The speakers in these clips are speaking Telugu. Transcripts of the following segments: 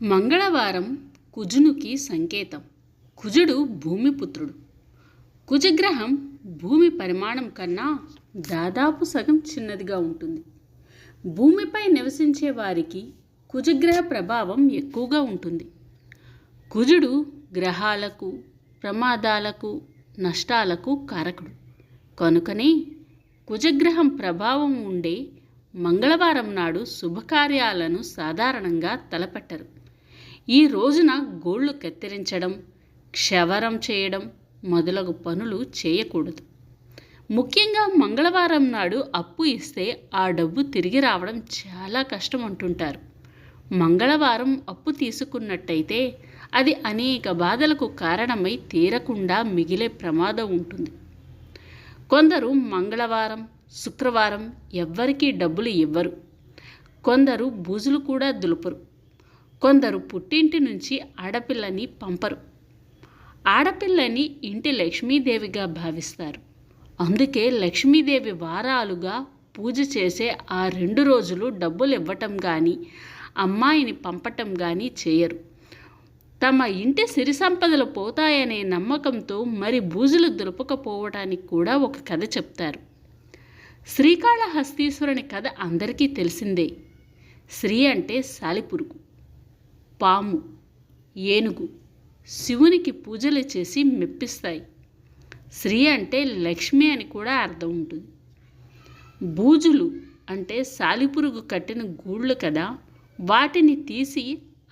మంగళవారం కుజునికి సంకేతం. కుజుడు భూమిపుత్రుడు. కుజగ్రహం భూమి పరిమాణం కన్నా దాదాపు సగం చిన్నదిగా ఉంటుంది. భూమిపై నివసించే వారికి కుజగ్రహ ప్రభావం ఎక్కువగా ఉంటుంది. కుజుడు గ్రహాలకు, ప్రమాదాలకు, నష్టాలకు కారకుడు. కనుకనే కుజగ్రహం ప్రభావం ఉండే మంగళవారం నాడు శుభకార్యాలను సాధారణంగా తలపెట్టరు. ఈ రోజున గోళ్లు కత్తిరించడం, క్షవరం చేయడం మొదలగు పనులు చేయకూడదు. ముఖ్యంగా మంగళవారం నాడు అప్పు ఇస్తే ఆ డబ్బు తిరిగి రావడం చాలా కష్టం అంటుంటారు. మంగళవారం అప్పు తీసుకున్నట్టయితే అది అనేక బాధలకు కారణమై తీరకుండా మిగిలే ప్రమాదం ఉంటుంది. కొందరు మంగళవారం, శుక్రవారం ఎవ్వరికీ డబ్బులు ఇవ్వరు. కొందరు బూజులు కూడా దులుపరు. కొందరు పుట్టింటి నుంచి ఆడపిల్లని పంపరు. ఆడపిల్లని ఇంటి లక్ష్మీదేవిగా భావిస్తారు. అందుకే లక్ష్మీదేవి వారాలుగా పూజ చేసే ఆ 2 రోజులు డబ్బులు ఇవ్వటం కానీ, అమ్మాయిని పంపటం కానీ చేయరు. తమ ఇంటి సిరి సంపదలు పోతాయనే నమ్మకంతో మరి బూజులు దులపకపోవటానికి కూడా ఒక కథ చెప్తారు. శ్రీకాళహస్తీశ్వరుని కథ అందరికీ తెలిసిందే. శ్రీ అంటే సాలిపురుగు, పాము, ఏనుగు శివునికి పూజలు చేసి మెప్పిస్తాయి. శ్రీ అంటే లక్ష్మి అని కూడా అర్థం ఉంటుంది. బూజులు అంటే సాలిపురుగు కట్టిన గూళ్ళు కదా, వాటిని తీసి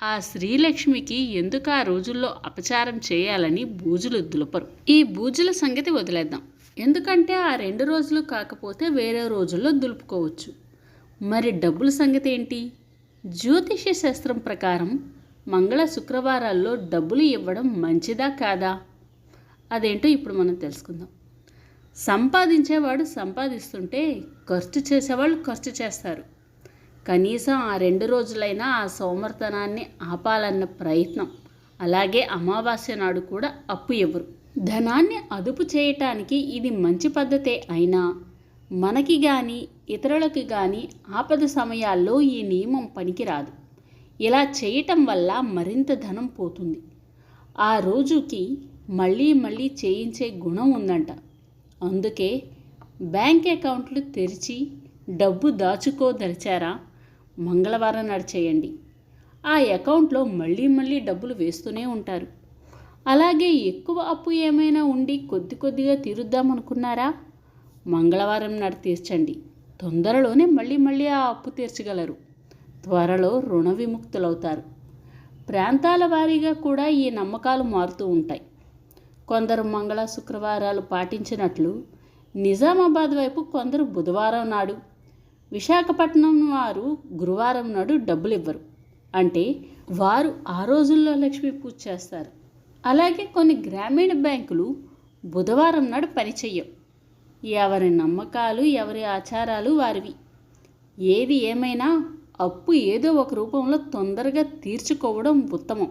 ఆ శ్రీలక్ష్మికి ఎందుకు ఆ రోజుల్లో అపచారం చేయాలని బూజులు దులపరు. ఈ బూజుల సంగతి వదిలేద్దాం. ఎందుకంటే ఆ 2 రోజులు కాకపోతే వేరే రోజుల్లో దులుపుకోవచ్చు. మరి డబ్బుల సంగతి ఏంటి? జ్యోతిష్య శాస్త్రం ప్రకారం మంగళ శుక్రవారాల్లో డబ్బులు ఇవ్వడం మంచిదా కాదా? అదేంటో ఇప్పుడు మనం తెలుసుకుందాం. సంపాదించేవాడు సంపాదిస్తుంటే ఖర్చు చేసేవాళ్ళు ఖర్చు చేస్తారు. కనీసం ఆ 2 రోజులైనా ఆ సోమర్తనాన్ని ఆపాలన్న ప్రయత్నం. అలాగే అమావాస్య నాడు కూడా అప్పు ఇవ్వరు. ధనాన్ని అదుపు చేయటానికి ఇది మంచి పద్ధతే అయినా మనకి కానీ ఇతరులకి కానీ ఆపద సమయాల్లో ఈ నియమం పనికిరాదు. ఇలా చేయటం వల్ల మరింత ధనం పోతుంది. ఆ రోజుకి మళ్ళీ మళ్ళీ చేయించే గుణం ఉందంట. అందుకే బ్యాంక్ అకౌంట్లు తెరిచి డబ్బు దాచుకోదలిచారా, మంగళవారం నాడు చేయండి. ఆ అకౌంట్లో మళ్ళీ మళ్ళీ డబ్బులు వేస్తూనే ఉంటారు. అలాగే ఎక్కువ అప్పు ఏమైనా ఉండి కొద్ది కొద్దిగా తీరుద్దామనుకున్నారా, మంగళవారం నాడు తీర్చండి. తొందరలోనే మళ్ళీ మళ్ళీ ఆ అప్పు తీర్చగలరు. త్వరలో రుణ విముక్తులవుతారు. ప్రాంతాల వారీగా కూడా ఈ నమ్మకాలు మారుతూ ఉంటాయి. కొందరు మంగళ శుక్రవారాలు పాటించినట్లు నిజామాబాద్ వైపు కొందరు బుధవారం నాడు, విశాఖపట్నం వారు గురువారం నాడు డబ్బులు ఇవ్వరు. అంటే వారు ఆ రోజుల్లో లక్ష్మీ పూజ చేస్తారు. అలాగే కొన్ని గ్రామీణ బ్యాంకులు బుధవారం నాడు పనిచెయ్యవు. ఎవరి నమ్మకాలు, ఎవరి ఆచారాలు వారివి. ఏది ఏమైనా అప్పు ఏదో ఒక రూపంలో తొందరగా తీర్చుకోవడం ఉత్తమం.